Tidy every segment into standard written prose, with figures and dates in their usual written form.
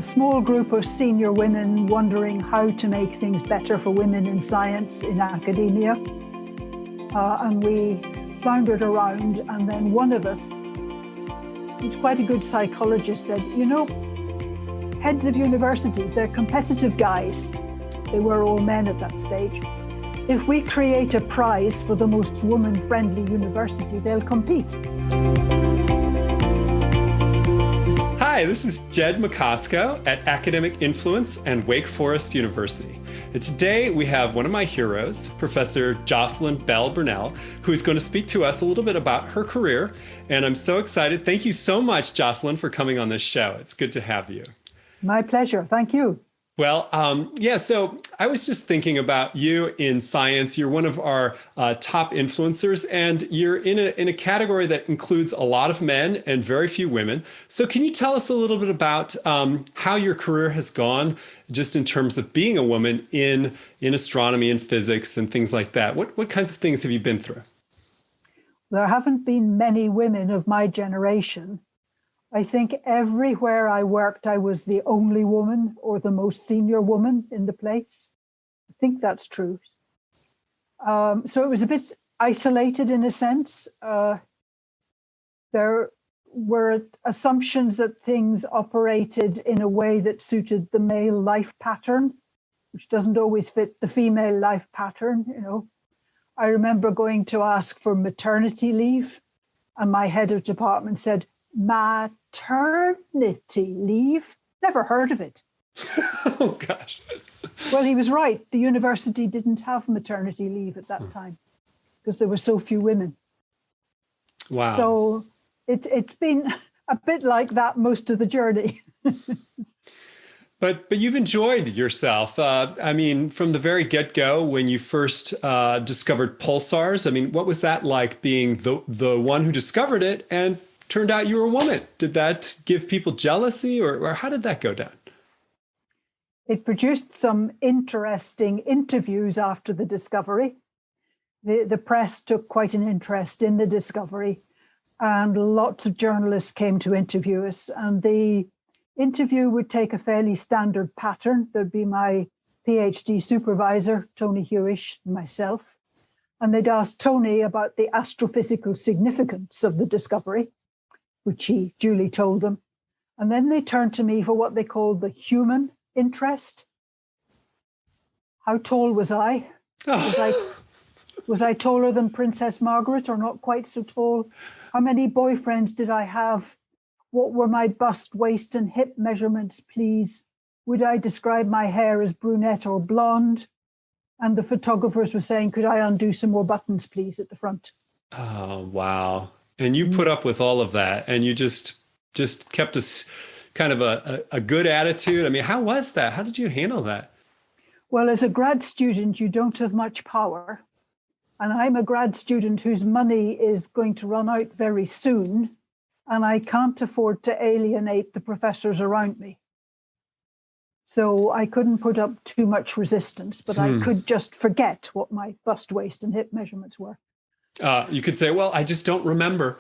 a small group of senior women wondering how to make things better for women in science in academia. And we floundered around, and then one of us, who's quite a good psychologist, said, you know, heads of universities, they're competitive guys. They were all men at that stage. If we create a prize for the most woman-friendly university, they'll compete. Hi, this is Jed Macosko at Academic Influence and Wake Forest University. And today we have one of my heroes, Professor Jocelyn Bell Burnell, who is going to speak to us a little bit about her career. And I'm so excited. Thank you so much, Jocelyn, for coming on this show. It's good to have you. My pleasure. Thank you. Well, so I was just thinking about you in science. You're one of our top influencers, and you're in a category that includes a lot of men and very few women. So can you tell us a little bit about how your career has gone, just in terms of being a woman in astronomy and physics and things like that? What kinds of things have you been through? There haven't been many women of my generation. I think everywhere I worked, I was the only woman or the most senior woman in the place. I think that's true. So it was a bit isolated in a sense. There were assumptions that things operated in a way that suited the male life pattern, which doesn't always fit the female life pattern, you know. I remember going to ask for maternity leave, and my head of department said, maternity leave? Never heard of it. Oh, gosh. Well, he was right. The university didn't have maternity leave at that time because there were so few women. Wow. So it's been a bit like that most of the journey. But you've enjoyed yourself. I mean, from the very get-go, when you first discovered pulsars, I mean, what was that like, being the one who discovered it and turned out you were a woman? Did that give people jealousy, or how did that go down? It produced some interesting interviews after the discovery. The press took quite an interest in the discovery, and lots of journalists came to interview us. And the interview would take a fairly standard pattern. There'd be my PhD supervisor, Tony Hewish, and myself. And they'd ask Tony about the astrophysical significance of the discovery, which he duly told them. And then they turned to me for what they called the human interest. How tall was I? Was I taller than Princess Margaret, or not quite so tall? How many boyfriends did I have? What were my bust, waist, and hip measurements, please? Would I describe my hair as brunette or blonde? And the photographers were saying, could I undo some more buttons, please, at the front? Oh, wow. And you put up with all of that, and you just kept us kind of a good attitude. I mean, how was that? How did you handle that? Well, as a grad student, you don't have much power. And I'm a grad student whose money is going to run out very soon. And I can't afford to alienate the professors around me. So I couldn't put up too much resistance, but I could just forget what my bust, waist, and hip measurements were. You could say, well, I just don't remember.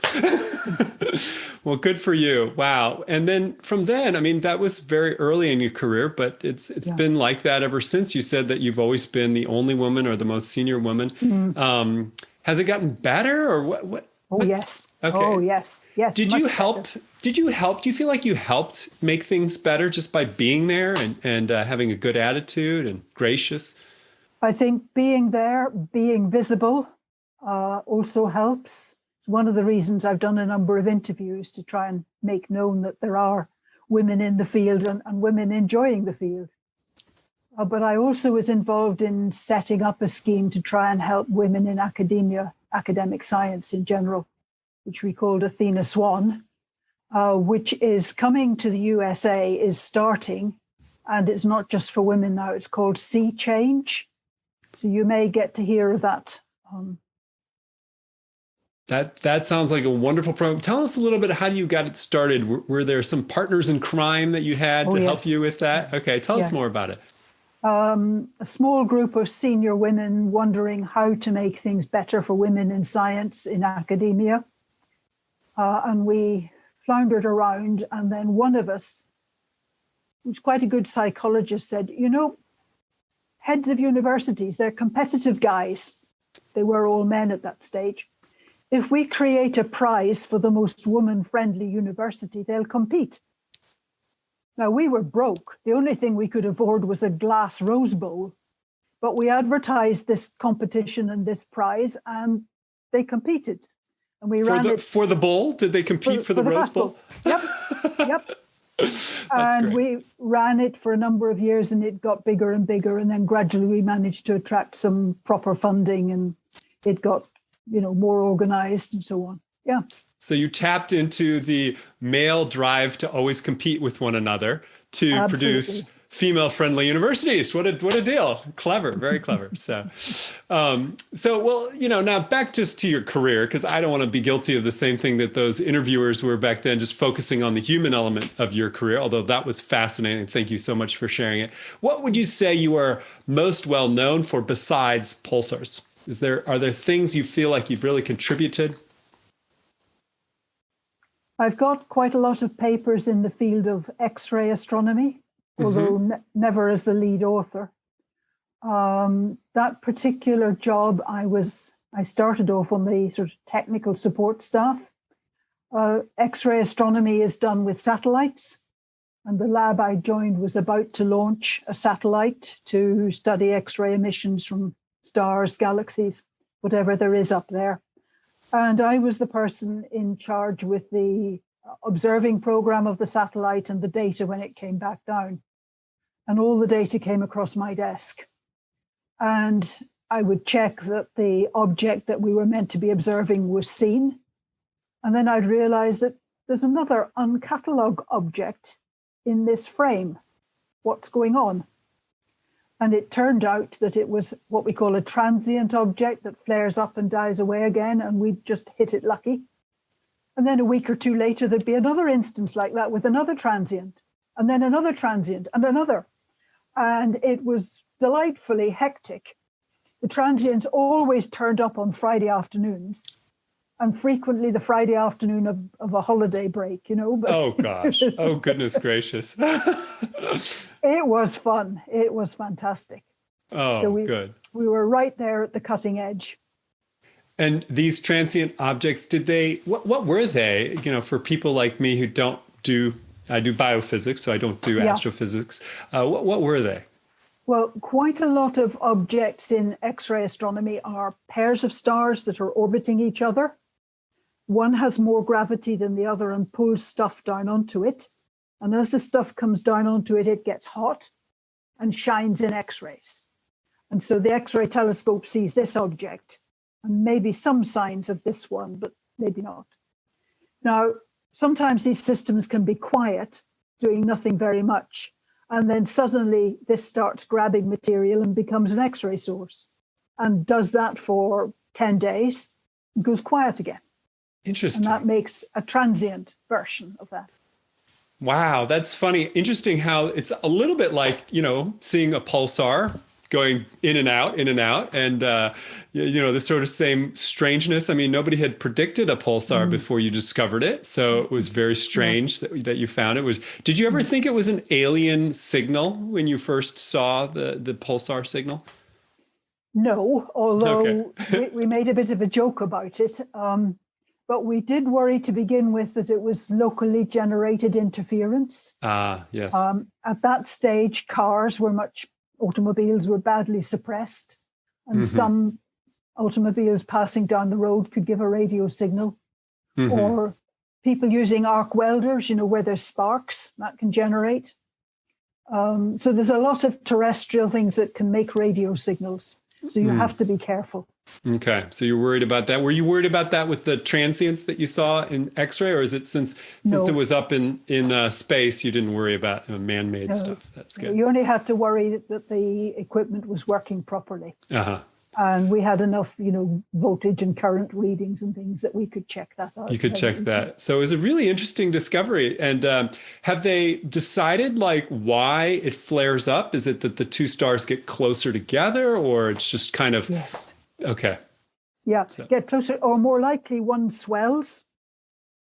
Well, good for you. Wow. And then from then, I mean, that was very early in your career, but it's been like that ever since. You said that you've always been the only woman or the most senior woman. Mm-hmm. Has it gotten better, or what? Oh, yes. Okay. Oh, yes. Yes. Did you help? Do you feel like you helped make things better just by being there and having a good attitude and gracious? I think being there, being visible, also helps. It's one of the reasons I've done a number of interviews, to try and make known that there are women in the field and women enjoying the field. But I also was involved in setting up a scheme to try and help women in academia, academic science in general, which we called Athena Swan, which is coming to the USA, is starting. And it's not just for women now, it's called Sea Change. So you may get to hear of that. That sounds like a wonderful program. Tell us a little bit how you got it started. Were there some partners in crime that you had to help you with that? Yes. Okay, tell us more about it. A small group of senior women wondering how to make things better for women in science in academia. And we floundered around, and then one of us, who's quite a good psychologist, said, you know, heads of universities, they're competitive guys. They were all men at that stage. If we create a prize for the most woman-friendly university, they'll compete. Now, we were broke. The only thing we could afford was a glass rose bowl. But we advertised this competition and this prize, and they competed. And we ran it for the bowl. Did they compete for the Rose Bowl? Yep, yep. And we ran it for a number of years, and it got bigger and bigger. And then gradually we managed to attract some proper funding, and it got, more organized and so on. Yeah. So you tapped into the male drive to always compete with one another to produce female-friendly universities. What a deal. Clever, very clever. So, well, now back just to your career, because I don't want to be guilty of the same thing that those interviewers were back then, just focusing on the human element of your career, although that was fascinating. Thank you so much for sharing it. What would you say you are most well known for besides pulsars? Are there things you feel like you've really contributed? I've got quite a lot of papers in the field of X-ray astronomy, although never as the lead author. That particular job, I started off on the sort of technical support staff. X-ray astronomy is done with satellites, and the lab I joined was about to launch a satellite to study X-ray emissions from stars, galaxies, whatever there is up there. And I was the person in charge with the observing program of the satellite and the data when it came back down. And all the data came across my desk. And I would check that the object that we were meant to be observing was seen. And then I'd realize that there's another uncatalogued object in this frame. What's going on? And it turned out that it was what we call a transient object that flares up and dies away again, and we just hit it lucky. And then a week or two later, there'd be another instance like that with another transient, and then another transient, and another. And it was delightfully hectic. The transients always turned up on Friday afternoons, and frequently the Friday afternoon of a holiday break, But oh, gosh. Oh, goodness gracious. It was fun. It was fantastic. Oh, so good. We were right there at the cutting edge. And these transient objects, what were they, for people like me who I do biophysics, so I don't do astrophysics. What were they? Well, quite a lot of objects in X-ray astronomy are pairs of stars that are orbiting each other. One has more gravity than the other and pulls stuff down onto it. And as the stuff comes down onto it, it gets hot and shines in X-rays. And so the X-ray telescope sees this object and maybe some signs of this one, but maybe not. Now, sometimes these systems can be quiet, doing nothing very much. And then suddenly this starts grabbing material and becomes an X-ray source and does that for 10 days, and goes quiet again. Interesting. And that makes a transient version of that. Wow, that's funny. Interesting how it's a little bit like, seeing a pulsar going in and out, and, the sort of same strangeness. I mean, nobody had predicted a pulsar before you discovered it. So it was very strange that you found it. Did you ever think it was an alien signal when you first saw the pulsar signal? No, although we made a bit of a joke about it. But we did worry to begin with that it was locally generated interference. Yes. At that stage, automobiles were badly suppressed, and some automobiles passing down the road could give a radio signal, or people using arc welders, where there's sparks, that can generate. So there's a lot of terrestrial things that can make radio signals. So you have to be careful. Okay. So you're worried about that. Were you worried about that with the transients that you saw in X-ray, or is it since it was up in space, you didn't worry about man-made stuff? That's good. You only had to worry that the equipment was working properly. And we had enough, voltage and current readings and things that we could check that out. You could check that. So it was a really interesting discovery. And have they decided why it flares up? Is it that the two stars get closer together, or it's just kind of... Yes. Okay. Yeah, get closer, or more likely one swells.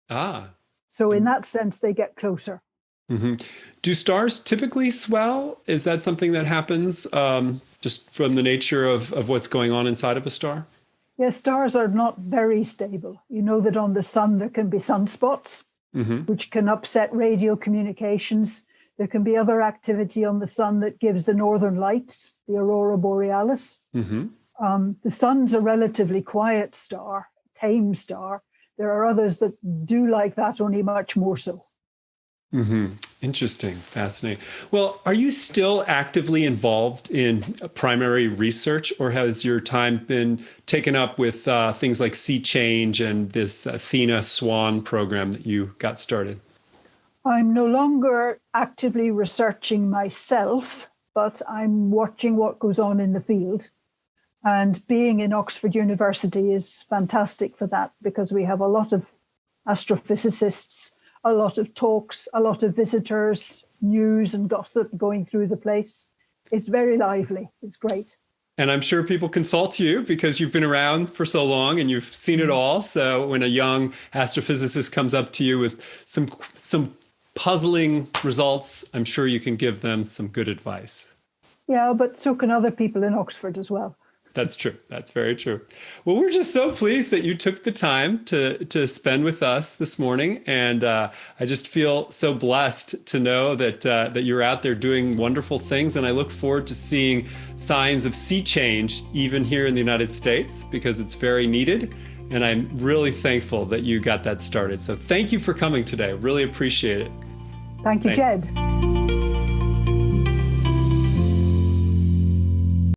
So in that sense, they get closer. Hmm. Do stars typically swell? Is that something that happens just from the nature of what's going on inside of a star? Yes, stars are not very stable. You know that on the sun there can be sunspots, which can upset radio communications. There can be other activity on the sun that gives the northern lights, the aurora borealis. The sun's a relatively quiet star, tame star. There are others that do like that, only much more so. Interesting. Fascinating. Well, are you still actively involved in primary research, or has your time been taken up with things like sea change and this Athena Swan program that you got started? I'm no longer actively researching myself, but I'm watching what goes on in the field. And being in Oxford University is fantastic for that, because we have a lot of astrophysicists, a lot of talks, a lot of visitors, news and gossip going through the place. It's very lively. It's great. And I'm sure people consult you because you've been around for so long and you've seen it all. So when a young astrophysicist comes up to you with some puzzling results, I'm sure you can give them some good advice. Yeah, but so can other people in Oxford as well. That's true. That's very true. Well, we're just so pleased that you took the time to spend with us this morning. And I just feel so blessed to know that you're out there doing wonderful things. And I look forward to seeing signs of sea change even here in the United States, because it's very needed. And I'm really thankful that you got that started. So thank you for coming today. Really appreciate it. Thank you, Jed.